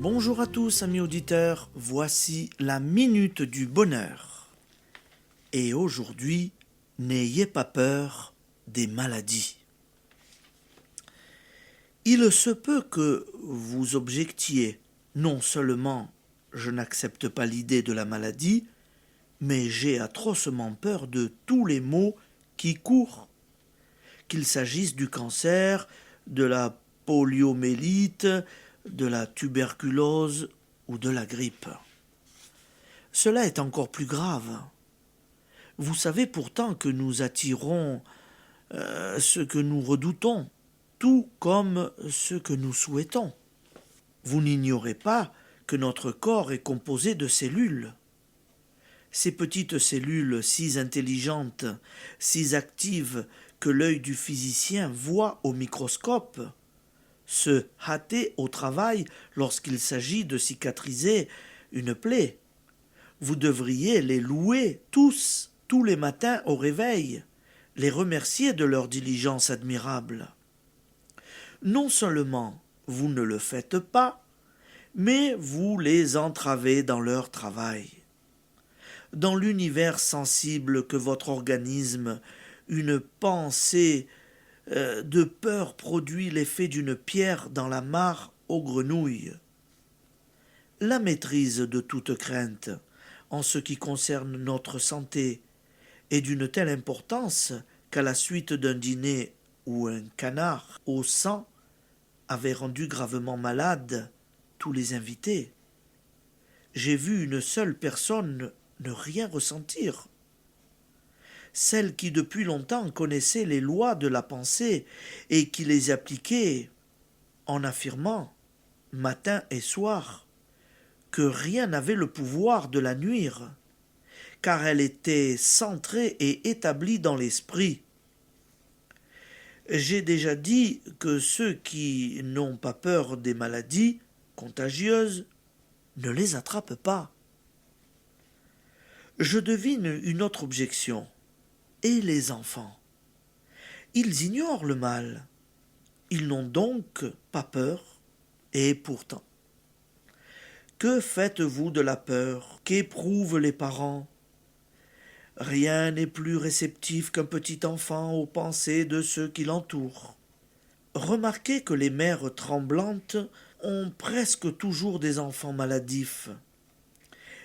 Bonjour à tous amis auditeurs, voici la minute du bonheur. Et aujourd'hui, n'ayez pas peur des maladies. Il se peut que vous objectiez, non seulement je n'accepte pas l'idée de la maladie, mais j'ai atrocement peur de tous les maux qui courent, qu'il s'agisse du cancer, de la poliomyélite, de la tuberculose ou de la grippe. Cela est encore plus grave. Vous savez pourtant que nous attirons ce que nous redoutons, tout comme ce que nous souhaitons. Vous n'ignorez pas que notre corps est composé de cellules. Ces petites cellules si intelligentes, si actives que l'œil du physicien voit au microscope, se hâter au travail lorsqu'il s'agit de cicatriser une plaie. Vous devriez les louer tous les matins au réveil, les remercier de leur diligence admirable. Non seulement vous ne le faites pas, mais vous les entravez dans leur travail. Dans l'univers sensible que votre organisme, une pensée de peur produit l'effet d'une pierre dans la mare aux grenouilles. La maîtrise de toute crainte, en ce qui concerne notre santé, est d'une telle importance qu'à la suite d'un dîner où un canard au sang avait rendu gravement malade tous les invités. J'ai vu une seule personne ne rien ressentir. Celle qui depuis longtemps connaissait les lois de la pensée et qui les appliquait en affirmant, matin et soir, que rien n'avait le pouvoir de la nuire, car elle était centrée et établie dans l'esprit. J'ai déjà dit que ceux qui n'ont pas peur des maladies contagieuses ne les attrapent pas. Je devine une autre objection. Et les enfants? Ils ignorent le mal. Ils n'ont donc pas peur. Et pourtant, que faites-vous de la peur qu'éprouvent les parents? Rien n'est plus réceptif qu'un petit enfant aux pensées de ceux qui l'entourent. Remarquez que les mères tremblantes ont presque toujours des enfants maladifs.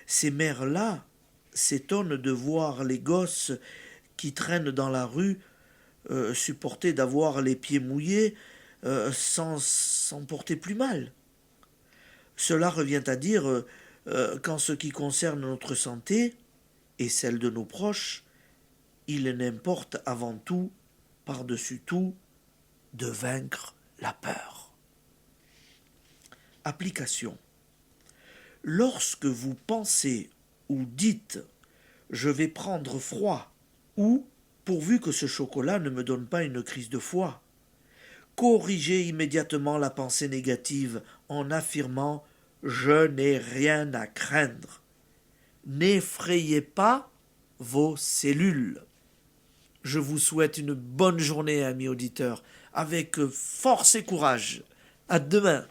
Ces mères-là s'étonnent de voir les gosses qui traînent dans la rue supporter d'avoir les pieds mouillés sans s'en porter plus mal. Cela revient à dire qu'en ce qui concerne notre santé et celle de nos proches, il n'importe avant tout, par-dessus tout, de vaincre la peur. Application. Lorsque vous pensez ou dites « je vais prendre froid » ou « pourvu que ce chocolat ne me donne pas une crise de foie », corrigez immédiatement la pensée négative en affirmant « je n'ai rien à craindre ». N'effrayez pas vos cellules. Je vous souhaite une bonne journée, amis auditeurs, avec force et courage. À demain.